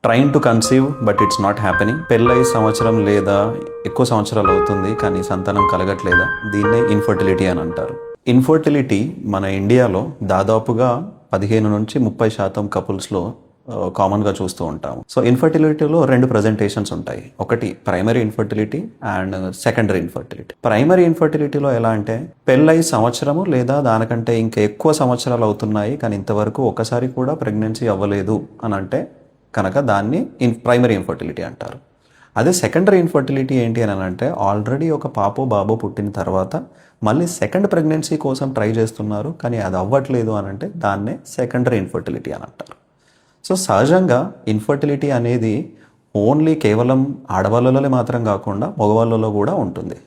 Train to conceive but it's not happening. పెళ్ళై సంవత్సరం లేదా ఎక్కువ సంవత్సరాలు అవుతుంది కానీ సంతానం కలగట్లేదా, దీన్నే ఇన్ఫర్టిలిటీ అని అంటారు. ఇన్ఫర్టిలిటీ మన ఇండియాలో దాదాపుగా 15-30% కపుల్స్లో కామన్గా చూస్తూ ఉంటాము. సో ఇన్ఫర్టిలిటీలో 2 ప్రజెంటేషన్స్ ఉంటాయి. ఒకటి primary infertility and secondary infertility. Primary ఇన్ఫర్టిలిటీలో ఎలా అంటే పెళ్ళై సంవత్సరము లేదా దానికంటే ఇంకా ఎక్కువ సంవత్సరాలు అవుతున్నాయి కానీ ఇంతవరకు ఒకసారి కూడా ప్రెగ్నెన్సీ అవ్వలేదు అని అంటే కనుక దాన్ని ప్రైమరీ ఇన్ఫర్టిలిటీ అంటారు. అదే సెకండరీ ఇన్ఫర్టిలిటీ ఏంటి అని అంటే ఆల్రెడీ ఒక పాపో బాబో పుట్టిన తర్వాత మళ్ళీ సెకండ్ ప్రెగ్నెన్సీ కోసం ట్రై చేస్తున్నారు కానీ అది అవ్వట్లేదు అని అంటే దాన్నే సెకండరీ ఇన్ఫర్టిలిటీ అని అంటారు. సో సహజంగా ఇన్ఫర్టిలిటీ అనేది ఓన్లీ కేవలం ఆడవాళ్ళలో మాత్రం కాకుండా మగవాళ్ళలో కూడా ఉంటుంది.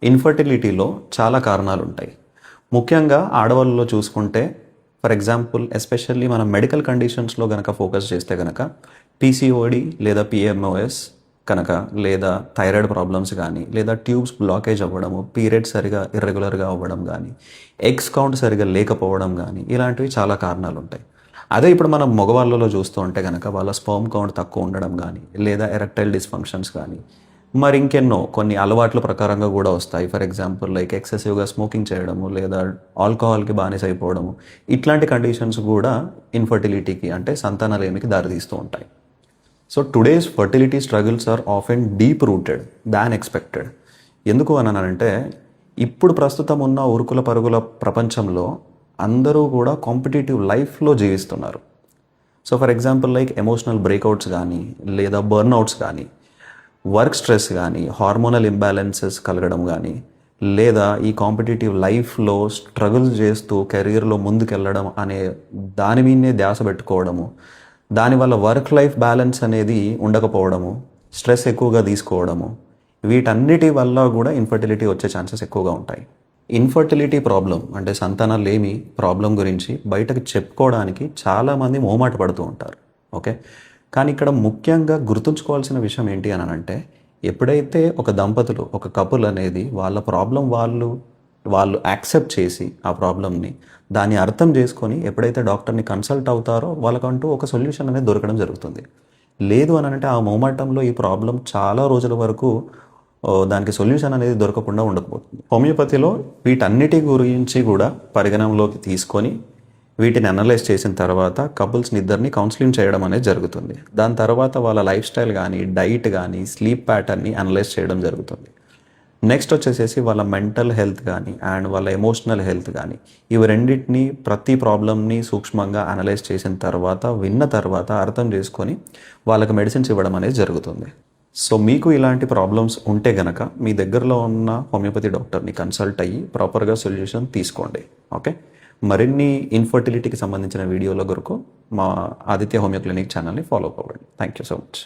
ఇన్ఫర్టిలిటీలో చాలా కారణాలు ఉంటాయి. ముఖ్యంగా ఆడవాళ్ళలో చూసుకుంటే ఫర్ ఎగ్జాంపుల్ ఎస్పెషల్లీ మనం మెడికల్ కండిషన్స్లో కనుక ఫోకస్ చేస్తే కనుక పీసీఓడి లేదా పిఎంఓఎస్ కనుక లేదా థైరాయిడ్ ప్రాబ్లమ్స్ కానీ లేదా ట్యూబ్స్ బ్లాకేజ్ అవ్వడము, పీరియడ్ సరిగా ఇర్రెగ్యులర్గా అవ్వడం కానీ, ఎగ్స్ కౌంట్ సరిగా లేకపోవడం కానీ ఇలాంటివి చాలా కారణాలు ఉంటాయి. అదే ఇప్పుడు మనం మగవాళ్ళలో చూస్తూ ఉంటే కనుక వాళ్ళ స్పర్మ్ కౌంట్ తక్కువ ఉండడం కానీ లేదా ఎరెక్టైల్ డిస్ఫంక్షన్స్ కానీ మరి ఇంకెన్నో కొన్ని అలవాట్ల ప్రకారంగా కూడా వస్తాయి. ఫర్ ఎగ్జాంపుల్ లైక్ ఎక్సెసివ్గా స్మోకింగ్ చేయడము లేదా ఆల్కహాల్కి బానిస అయిపోవడము, ఇట్లాంటి కండిషన్స్ కూడా ఇన్ఫర్టిలిటీకి అంటే సంతానలేమికి దారితీస్తూ ఉంటాయి. So today's fertility struggles are often deep rooted than expected. ఎందుకు అని అంటే ఇప్పుడు ప్రస్తుతం ఉన్న ఉరుకుల పరుగుల ప్రపంచంలో అందరూ కూడా కాంపిటేటివ్ లైఫ్లో జీవిస్తున్నారు. So for example like emotional breakouts కానీ లేదా బర్న్అవుట్స్ కానీ, వర్క్ స్ట్రెస్ కానీ, హార్మోనల్ ఇంబ్యాలెన్సెస్ కలగడం కానీ లేదా ఈ కాంపిటేటివ్ లైఫ్లో స్ట్రగుల్స్ చేస్తూ కెరీర్లో ముందుకెళ్ళడం అనే దాని మీదనే ధ్యాస పెట్టుకోవడము, దానివల్ల వర్క్ లైఫ్ బ్యాలెన్స్ అనేది ఉండకపోవడము, స్ట్రెస్ ఎక్కువగా తీసుకోవడము, వీటన్నిటి వల్ల కూడా ఇన్ఫర్టిలిటీ వచ్చే ఛాన్సెస్ ఎక్కువగా ఉంటాయి. ఇన్ఫర్టిలిటీ ప్రాబ్లం అంటే సంతానలేమి ప్రాబ్లం గురించి బయటకు చెప్పుకోవడానికి చాలామంది మొహమాట పడుతూ ఉంటారు. ఓకే, కానీ ఇక్కడ ముఖ్యంగా గుర్తుంచుకోవాల్సిన విషయం ఏంటి అని అంటే ఎప్పుడైతే ఒక దంపతులు ఒక కపుల్ అనేది వాళ్ళ ప్రాబ్లం వాళ్ళు యాక్సెప్ట్ చేసి ఆ ప్రాబ్లమ్ని దాన్ని అర్థం చేసుకొని ఎప్పుడైతే డాక్టర్ని కన్సల్ట్ అవుతారో వాళ్ళకంటూ ఒక సొల్యూషన్ అనేది దొరకడం జరుగుతుంది. లేదు అని అంటే ఆ మొహమాటంలో ఈ ప్రాబ్లం చాలా రోజుల వరకు దానికి సొల్యూషన్ అనేది దొరకకుండా ఉండకపోతుంది. హోమియోపతిలో వీటన్నిటి గురించి కూడా పరిగణనలోకి తీసుకొని వీటిని అనలైజ్ చేసిన తర్వాత కపుల్స్ని ఇద్దరిని కౌన్సిలింగ్ చేయడం అనేది జరుగుతుంది. దాని తర్వాత వాళ్ళ లైఫ్ స్టైల్ కానీ, డైట్ కానీ, స్లీప్ ప్యాటర్న్ని అనలైజ్ చేయడం జరుగుతుంది. నెక్స్ట్ వచ్చేసేసి వాళ్ళ మెంటల్ హెల్త్ కానీ అండ్ వాళ్ళ ఎమోషనల్ హెల్త్ కానీ ఇవి రెండింటినీ ప్రతి ప్రాబ్లమ్ని సూక్ష్మంగా అనలైజ్ చేసిన తర్వాత విన్న తర్వాత అర్థం చేసుకొని వాళ్ళకి మెడిసిన్స్ ఇవ్వడం అనేది జరుగుతుంది. సో మీకు ఇలాంటి ప్రాబ్లమ్స్ ఉంటే గనక మీ దగ్గరలో ఉన్న హోమియోపతి డాక్టర్ని కన్సల్ట్ అయ్యి ప్రాపర్గా సొల్యూషన్ తీసుకోండి. ఓకే, మరిన్ని ఇన్ఫర్టిలిటీకి సంబంధించిన వీడియోల కొరకు మా ఆదిత్య హోమియో క్లినిక్ ఛానల్ని ఫాలో అవ్వండి. Thank you so much.